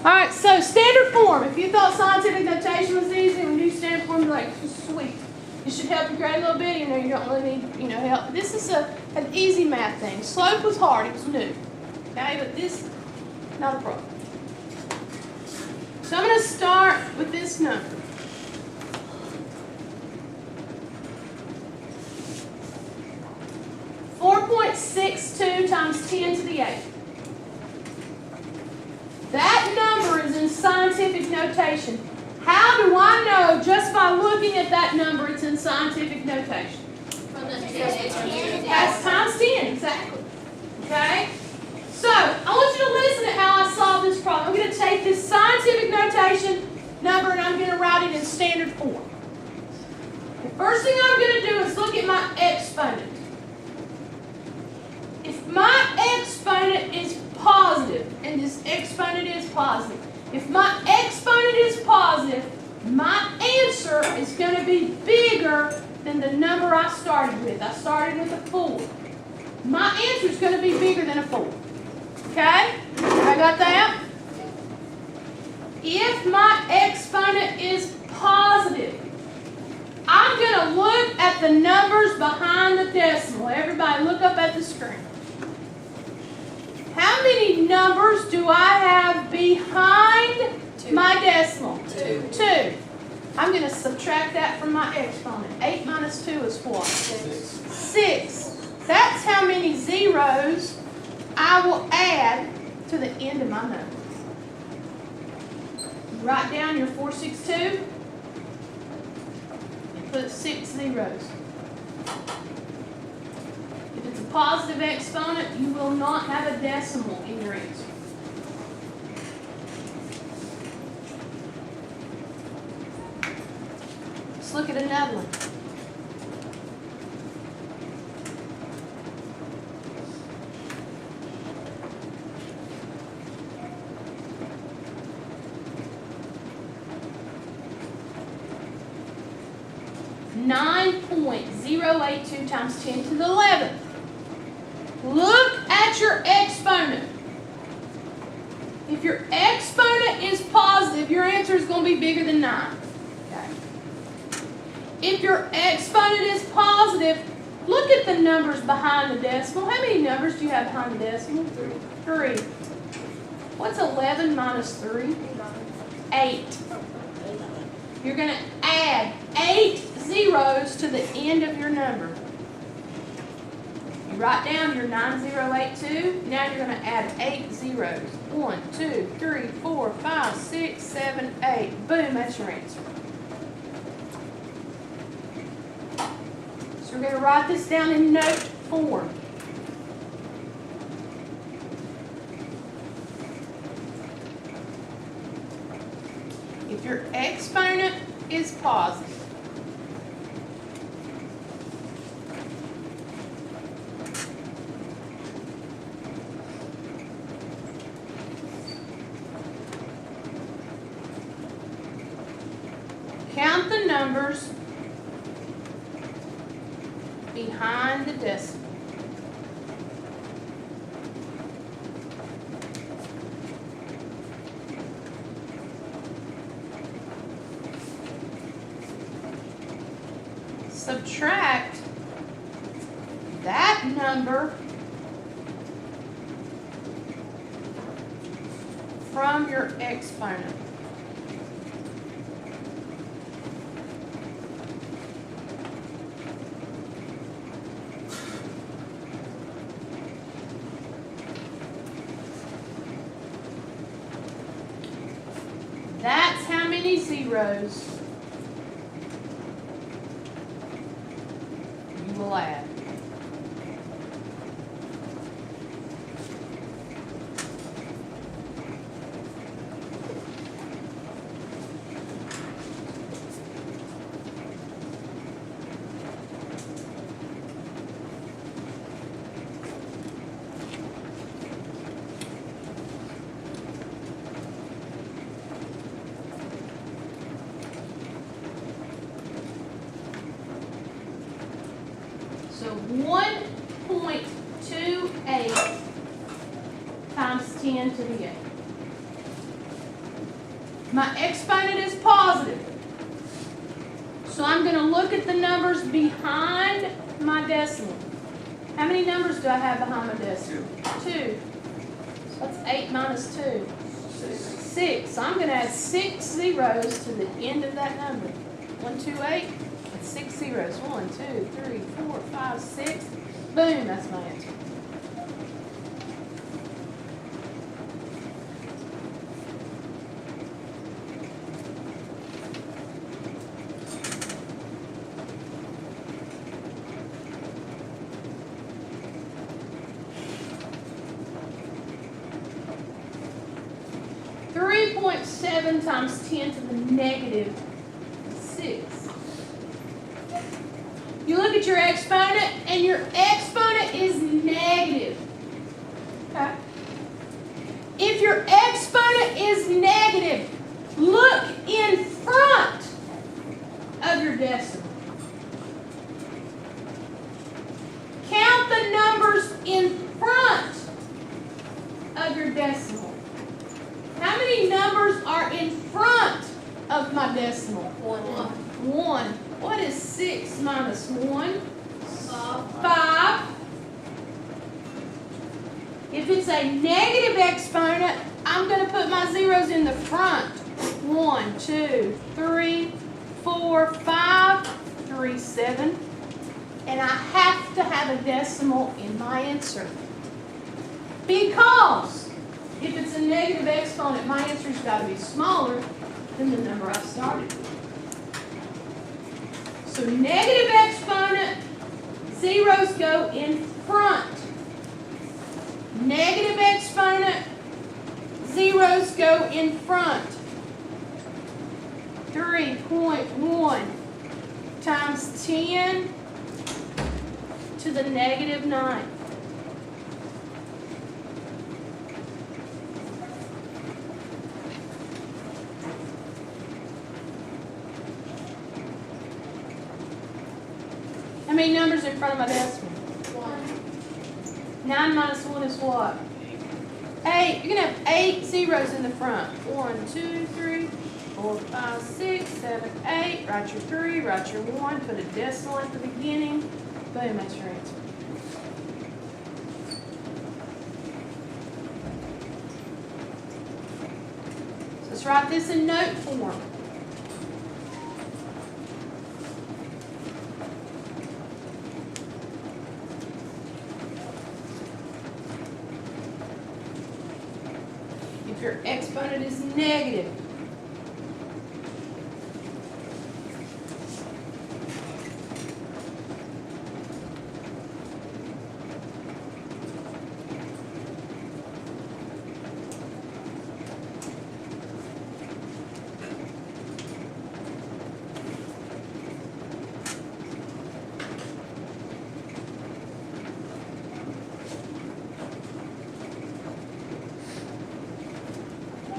Alright, so standard form. If you thought scientific notation was easy, when you do standard form, you're like, sweet. It should help your grade a little bit, you know, you don't really need, help. This is an easy math thing. Slope was hard, it was new. Okay, but this, not a problem. So I'm going to start with this number. .62 times 10 to the 8. That number is in scientific notation. How do I know just by looking at that number it's in scientific notation? That's times 10, exactly. Okay? So, I want you to listen to how I solve this problem. I'm going to take this scientific notation number and I'm going to write it in standard form. The first thing I'm going to do is look at my exponent. If my exponent is positive, and this exponent is positive, if my exponent is positive, my answer is going to be bigger than the number I started with. I started with a 4. My answer is going to be bigger than a 4. Okay? I got that? If my exponent is positive, I'm going to look at the numbers behind the decimal. Everybody look up at the screen. How many numbers do I have behind my decimal? 2. I'm going to subtract that from my exponent. 8 minus 2 is what? 6. That's how many zeros I will add to the end of my number. Write down your 462 and put 6 zeros. If it's a positive exponent, you will not have a decimal in your answer. Let's look at another one. .082 times 10 to the 11th. Look at your exponent. If your exponent is positive, your answer is going to be bigger than 9. Okay. If your exponent is positive, look at the numbers behind the decimal. How many numbers do you have behind the decimal? 3. What's 11 minus 3? 8. You're going to add 8 zeros to the end of your number. You write down your 9082. Now you're going to add 8 zeros. 1, 2, 3, 4, 5, 6, 7, 8. Boom, that's your answer. So we're going to write this down in note form. If your exponent is positive, count the numbers behind the decimal. Subtract that number from your exponent. That's how many zeros you will add. So 1.28 times 10 to the 8. My exponent is positive. So I'm going to look at the numbers behind my decimal. How many numbers do I have behind my decimal? 2. So that's 8 minus 2. 6. So I'm going to add 6 zeros to the end of that number. 1, 2, 8. That's 6 zeros. 1, 2, 3, 4, 5, 6. Boom, that's my answer. .7 times 10 to the negative 6. You look at your exponent, and your exponent is negative. Okay? If your exponent is negative, look in front of your decimal. Count the numbers in front of your decimal. How many numbers are in front of my decimal? 1. What is 6 minus 1? 5. If it's a negative exponent, I'm going to put my zeros in the front. 1, 2, 3, 4, 5, 3, 7. And I have to have a decimal in my answer. Because if it's a negative exponent, my answer's got to be smaller than the number I started with. So negative exponent, zeros go in front. Negative exponent, zeros go in front. 3.1 times 10 to the negative 9. How many numbers in front of my decimal? 1. 9 minus 1 is what? 8. You're going to have 8 zeros in the front. 1, 2, 3, 4, 5, 6, 7, 8. Write your 3, write your 1, put a decimal at the beginning. Boom, that's your answer. So let's write this in note form. If your exponent is negative,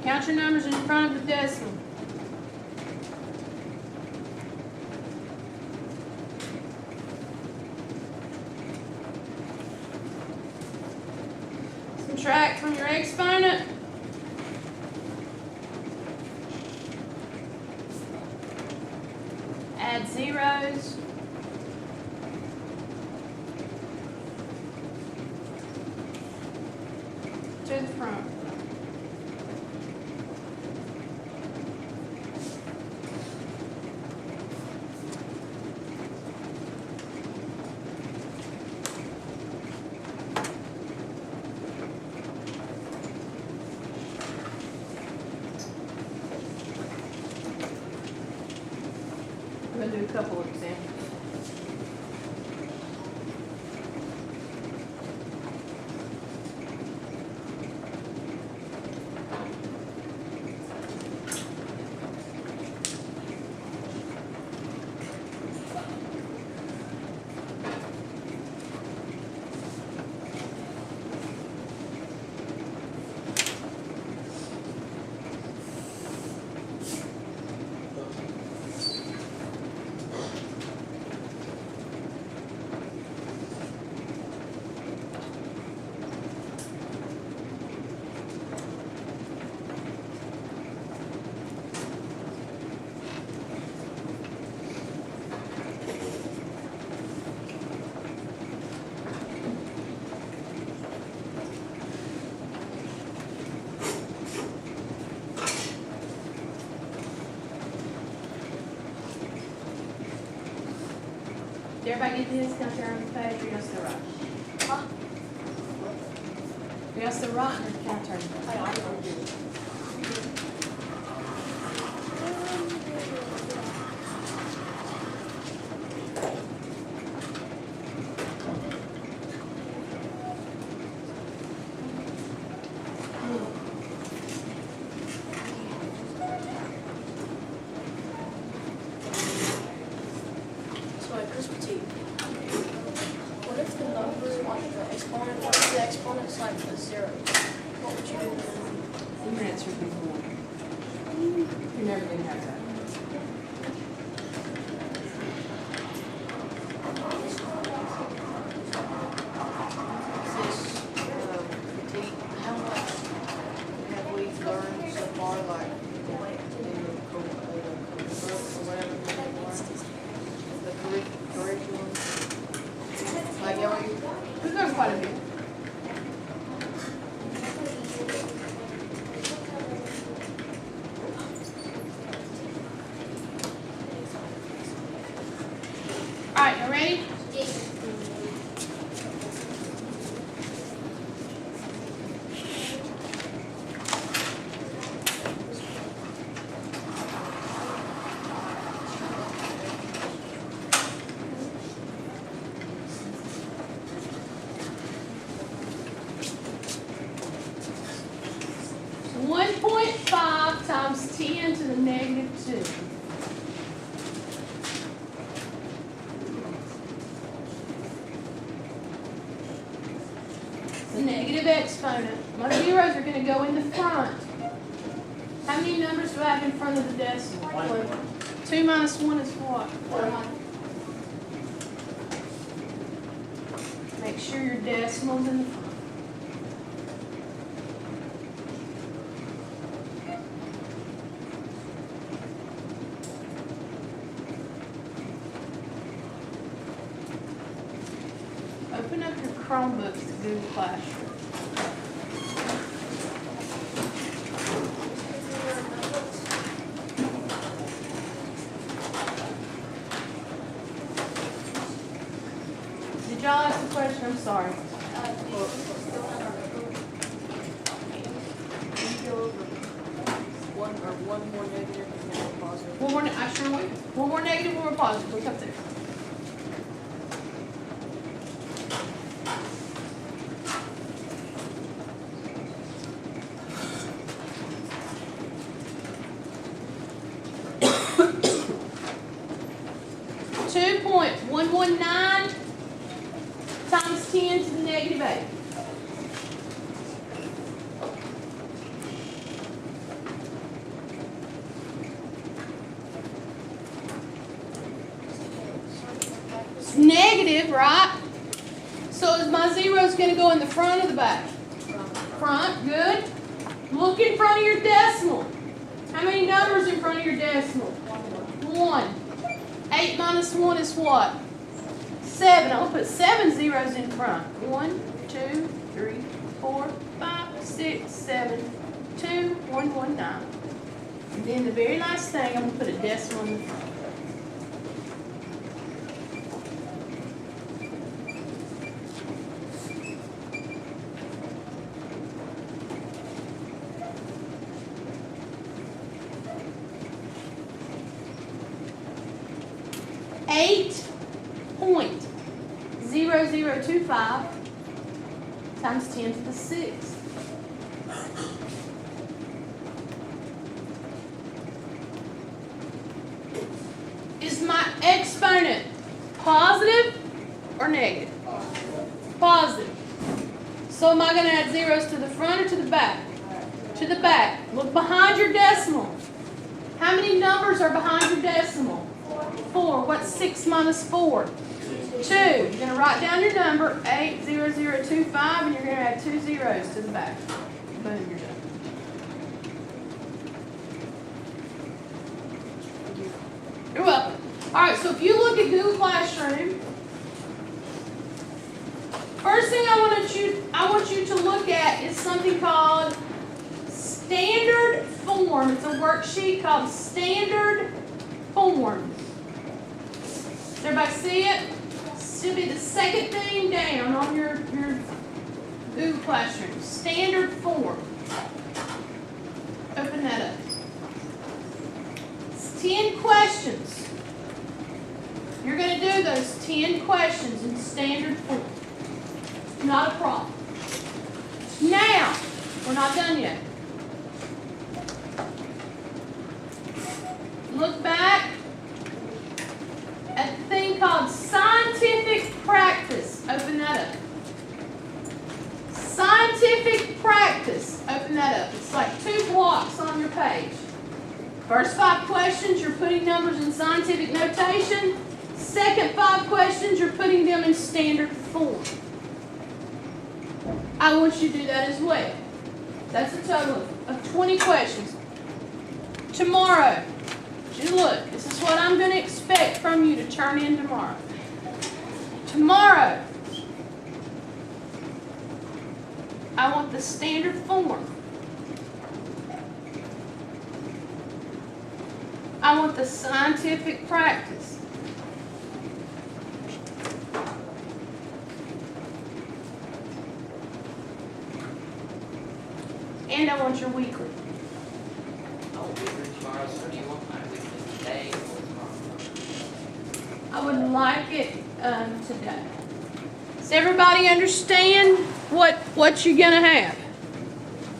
count your numbers in front of the decimal. Subtract from your exponent. Add zeros. To the front. I'm going to do a couple of examples. Did everybody get this? Can I turn on the page or you guys still right? Huh? You guys still right or can I turn the page? I don't do. So at Christmas Eve, what if the number, like the exponent, what if the exponent's like a zero? What would you do then? Your answer would be 1. You're never gonna have that. How much have we learned so far, like, in the or whatever, the curriculum? Like, We've done quite a bit. Alright, you ready? (1.5 times 10 to the negative 2? The negative exponent. My zeros are going to go in the front. How many numbers do I have in front of the decimal? 2 minus 1 is what? Make sure your decimal's in the front. Open up your Chromebooks to Google Classroom. Did y'all ask the question? I'm sorry. one more negative and one more positive. One more, I sure will. One more negative, one more positive. Look up there. (2.119 times 10 to the negative 8? It's negative, right? So is my zeros going to go in the front or the back? Front, good. Look in front of your decimal. How many numbers in front of your decimal? 1. 8 minus 1 is what? 7. I'm going to put 7 zeros in front. 1, 2, 3, 4, 5, 6, 7, 2, 1, 1, 9. And then the very last thing, I'm going to put a decimal in the front. (8.0025 times 10 to the 6th? Is my exponent positive or negative? Positive. So am I going to add zeros to the front or to the back? To the back. Look behind your decimal. How many numbers are behind your decimal? 4. What's 6 minus 4? 2. You're going to write down your number, 80025, and you're going to add 2 zeros to the back. Boom, you're done. You're welcome. All right, so if you look at Google Classroom, first thing I want you to look at is something called Standard Form. It's a worksheet called Standard Forms. Does everybody see it? Still be the second thing down on your Google Classroom. Standard form. Open that up. It's 10 questions. You're going to do those 10 questions in standard form. Not a problem. Now, we're not done yet. Look back at the thing called scientific practice. Open that up. Scientific practice. Open that up. It's like 2 blocks on your page. First 5 questions, you're putting numbers in scientific notation. Second 5 questions, you're putting them in standard form. I want you to do that as well. That's a total of 20 questions. Tomorrow, just look, this is what I'm going to expect from you to turn in tomorrow. Tomorrow, I want the standard form. I want the scientific practice. And I want your weekly. Oh, weekly tomorrow, so do you want my weekly today or tomorrow? I would like it today. Does everybody understand what you're gonna have?